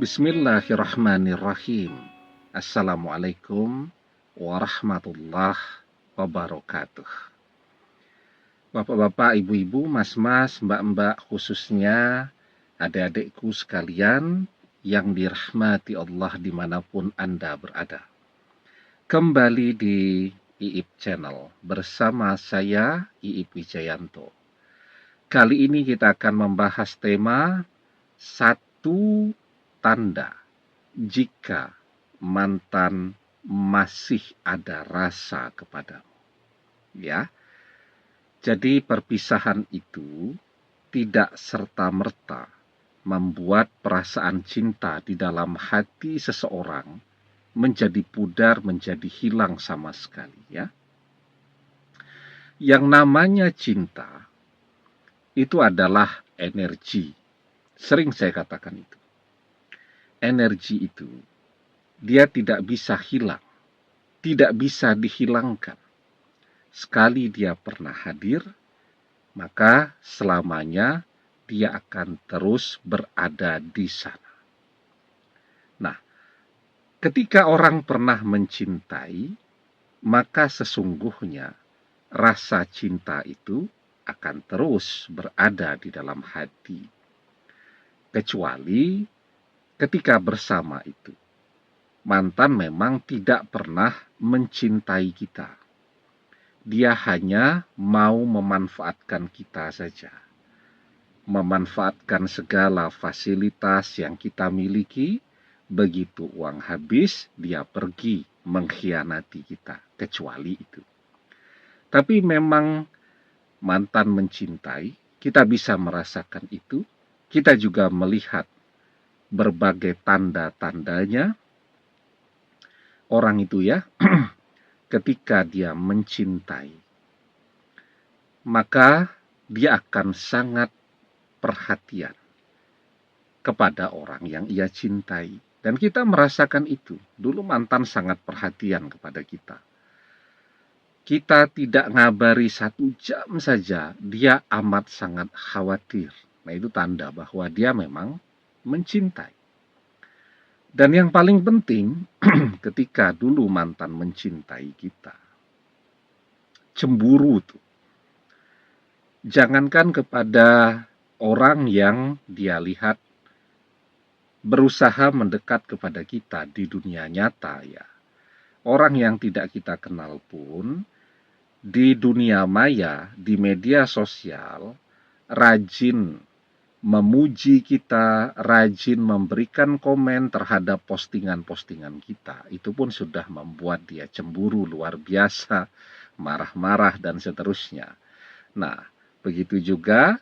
Bismillahirrahmanirrahim. Assalamualaikum warahmatullahi wabarakatuh. Bapak-bapak, ibu-ibu, mas-mas, mbak-mbak, khususnya adik-adikku sekalian yang dirahmati Allah dimanapun Anda berada. Kembali di IIP Channel bersama saya, IIP Wijayanto. Kali ini kita akan membahas tema satu tanda jika mantan masih ada rasa kepadamu. Ya. Jadi perpisahan itu tidak serta-merta membuat perasaan cinta di dalam hati seseorang menjadi pudar, menjadi hilang sama sekali, ya. Yang namanya cinta itu adalah energi. Sering saya katakan itu. Energi itu dia tidak bisa hilang, tidak bisa dihilangkan. Sekali dia pernah hadir, maka selamanya dia akan terus berada di sana. Nah, ketika orang pernah mencintai, maka sesungguhnya rasa cinta itu akan terus berada di dalam hati. Kecuali ketika bersama itu, mantan memang tidak pernah mencintai kita. Dia hanya mau memanfaatkan kita saja. Memanfaatkan segala fasilitas yang kita miliki. Begitu uang habis, dia pergi mengkhianati kita. Kecuali itu. Tapi memang mantan mencintai, kita bisa merasakan itu. Kita juga melihat berbagai tanda-tandanya. Orang itu ya, ketika dia mencintai, maka dia akan sangat perhatian kepada orang yang ia cintai. Dan kita merasakan itu. Dulu mantan sangat perhatian kepada kita. Kita tidak ngabari 1 jam saja, dia amat sangat khawatir. Nah, itu tanda bahwa dia memang mencintai. Dan yang paling penting, ketika dulu mantan mencintai kita, cemburu tuh. Jangankan kepada orang yang dia lihat berusaha mendekat kepada kita di dunia nyata ya. Orang yang tidak kita kenal pun, di dunia maya, di media sosial, rajin memuji kita, rajin memberikan komen terhadap postingan-postingan kita. Itu pun sudah membuat dia cemburu luar biasa, marah-marah, dan seterusnya. Nah, begitu juga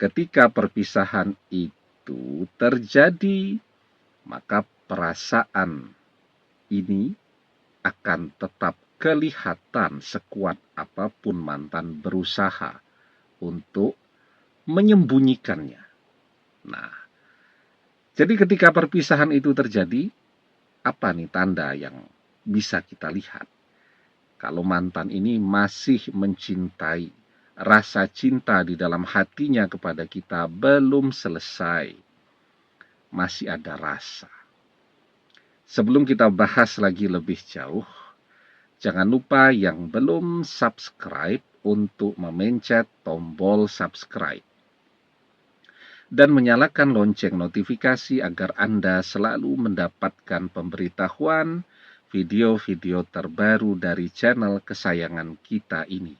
ketika perpisahan itu terjadi, maka perasaan ini akan tetap kelihatan sekuat apapun mantan berusaha untuk menyembunyikannya. Nah, jadi ketika perpisahan itu terjadi, apa nih tanda yang bisa kita lihat? Kalau mantan ini masih mencintai, rasa cinta di dalam hatinya kepada kita belum selesai, masih ada rasa. Sebelum kita bahas lagi lebih jauh, jangan lupa yang belum subscribe untuk memencet tombol subscribe dan menyalakan lonceng notifikasi agar Anda selalu mendapatkan pemberitahuan video-video terbaru dari channel kesayangan kita ini.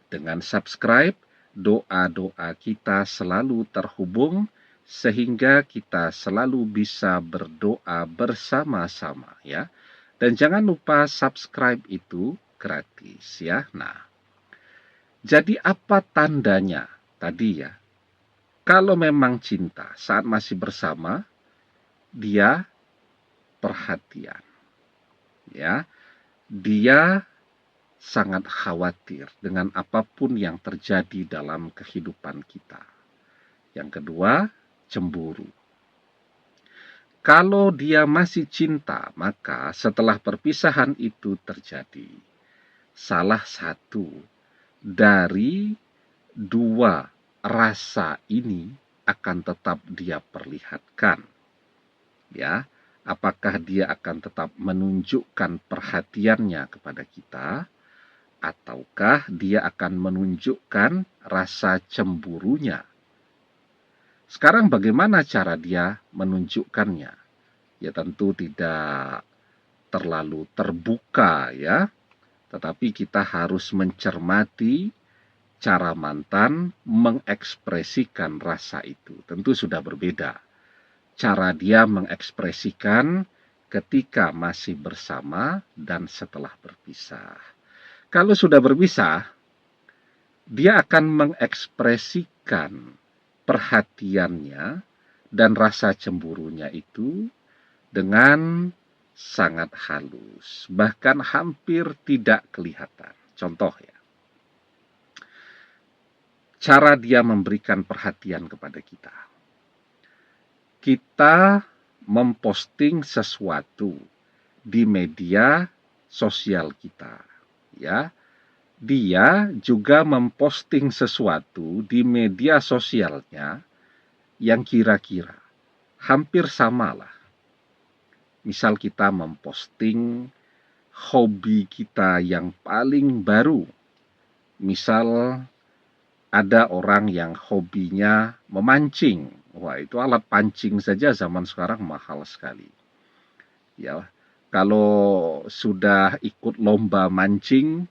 Dengan subscribe, doa-doa kita selalu terhubung sehingga kita selalu bisa berdoa bersama-sama ya. Dan jangan lupa subscribe itu gratis ya. Nah, jadi apa tandanya tadi ya? Kalau memang cinta saat masih bersama, dia perhatian. Ya, dia sangat khawatir dengan apapun yang terjadi dalam kehidupan kita. Yang kedua, cemburu. Kalau dia masih cinta, maka setelah perpisahan itu terjadi, salah satu dari 2 rasa ini akan tetap dia perlihatkan. Ya, apakah dia akan tetap menunjukkan perhatiannya kepada kita, ataukah dia akan menunjukkan rasa cemburunya? Sekarang bagaimana cara dia menunjukkannya? Ya tentu tidak terlalu terbuka ya, tetapi kita harus mencermati cara mantan mengekspresikan rasa itu. Tentu sudah berbeda. Cara dia mengekspresikan ketika masih bersama dan setelah berpisah. Kalau sudah berpisah, dia akan mengekspresikan perhatiannya dan rasa cemburunya itu dengan sangat halus, bahkan hampir tidak kelihatan. Contoh ya, cara dia memberikan perhatian kepada kita. Kita memposting sesuatu di media sosial kita, ya. Dia juga memposting sesuatu di media sosialnya yang kira-kira hampir samalah. Misal kita memposting hobi kita yang paling baru. Misal ada orang yang hobinya memancing. Wah, itu alat pancing saja zaman sekarang mahal sekali. Ya, kalau sudah ikut lomba mancing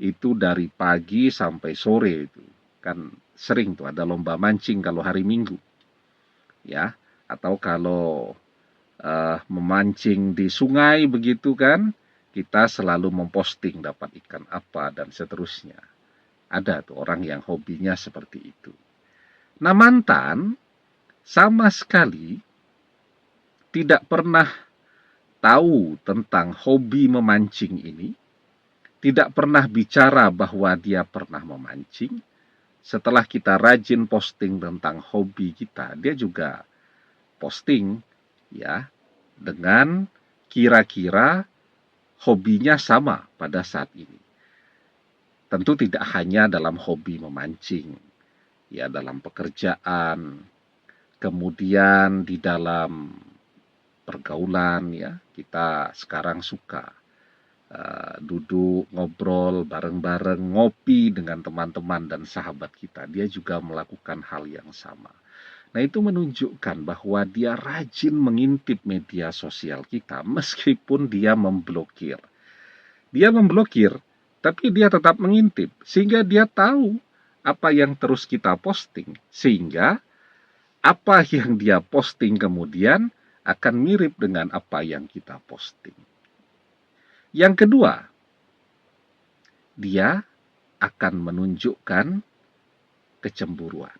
itu dari pagi sampai sore itu. Kan sering tuh ada lomba mancing kalau hari Minggu. Ya, atau kalau memancing di sungai begitu kan, kita selalu memposting dapat ikan apa dan seterusnya. Ada tuh orang yang hobinya seperti itu. Nah, mantan sama sekali tidak pernah tahu tentang hobi memancing ini, tidak pernah bicara bahwa dia pernah memancing. Setelah kita rajin posting tentang hobi kita, dia juga posting ya dengan kira-kira hobinya sama pada saat ini. Tentu tidak hanya dalam hobi memancing, ya dalam pekerjaan, kemudian di dalam pergaulan ya, kita sekarang suka duduk ngobrol bareng-bareng, ngopi dengan teman-teman dan sahabat kita. Dia juga melakukan hal yang sama. Nah, itu menunjukkan bahwa dia rajin mengintip media sosial kita meskipun dia memblokir. Dia memblokir, tapi dia tetap mengintip, sehingga dia tahu apa yang terus kita posting, sehingga apa yang dia posting kemudian akan mirip dengan apa yang kita posting. Yang kedua, dia akan menunjukkan kecemburuan.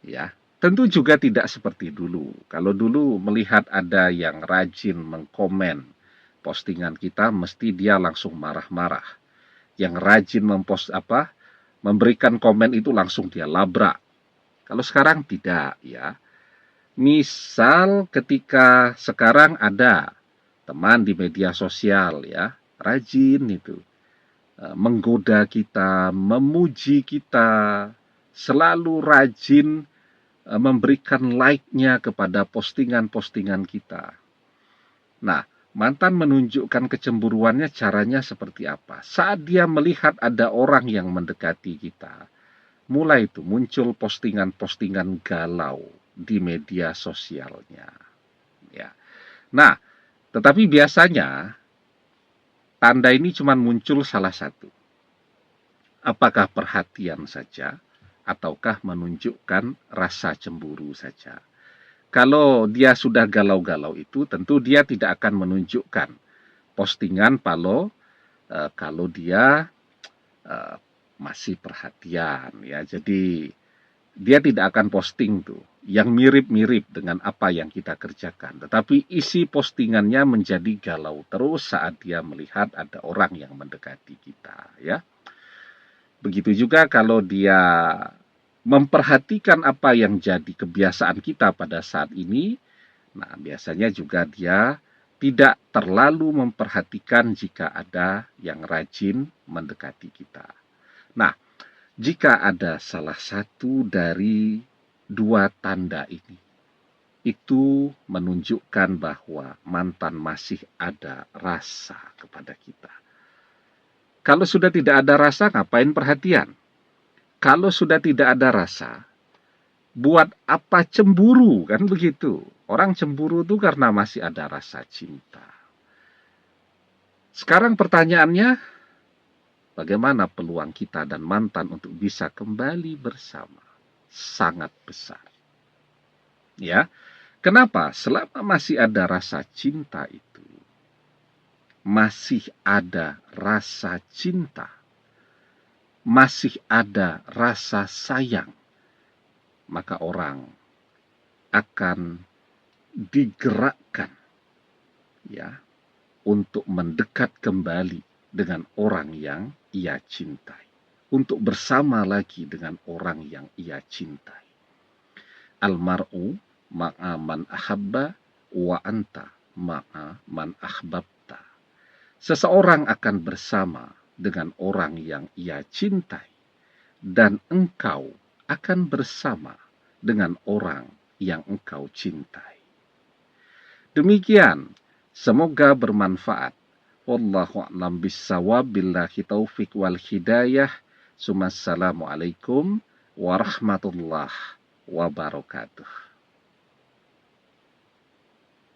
Ya, tentu juga tidak seperti dulu. Kalau dulu melihat ada yang rajin mengkomen postingan kita, mesti dia langsung marah-marah. Yang rajin memberikan komen itu langsung dia labrak. Kalau sekarang tidak, ya. Misal ketika sekarang ada teman di media sosial, ya, rajin itu menggoda kita, memuji kita, selalu rajin memberikan like-nya kepada postingan-postingan kita. Nah, mantan menunjukkan kecemburuannya caranya seperti apa? Saat dia melihat ada orang yang mendekati kita, mulai itu muncul postingan-postingan galau di media sosialnya. Ya. Nah, tetapi biasanya tanda ini cuma muncul salah satu. Apakah perhatian saja, ataukah menunjukkan rasa cemburu saja? Kalau dia sudah galau-galau itu, tentu dia tidak akan menunjukkan postingan kalau dia masih perhatian ya. Jadi dia tidak akan posting tuh yang mirip-mirip dengan apa yang kita kerjakan. Tetapi isi postingannya menjadi galau terus saat dia melihat ada orang yang mendekati kita ya. Begitu juga kalau dia memperhatikan apa yang jadi kebiasaan kita pada saat ini. Nah, biasanya juga dia tidak terlalu memperhatikan jika ada yang rajin mendekati kita. Nah, jika ada salah satu dari dua tanda ini, itu menunjukkan bahwa mantan masih ada rasa kepada kita. Kalau sudah tidak ada rasa, ngapain perhatian? Kalau sudah tidak ada rasa, buat apa cemburu, kan begitu? Orang cemburu itu karena masih ada rasa cinta. Sekarang pertanyaannya, bagaimana peluang kita dan mantan untuk bisa kembali bersama? Sangat besar. Ya, kenapa? Selama masih ada rasa cinta itu, masih ada rasa cinta, masih ada rasa sayang, maka orang akan digerakkan ya untuk mendekat kembali dengan orang yang ia cintai, untuk bersama lagi dengan orang yang ia cintai. Almar'u ma'a man ahabba wa anta ma'a man ahbabta. Seseorang akan bersama dengan orang yang ia cintai, dan engkau akan bersama dengan orang yang engkau cintai. Demikian, semoga bermanfaat. Wallahu a'lam bissawab, billahi taufik wal hidayah. Assalamualaikum warahmatullahi wabarakatuh.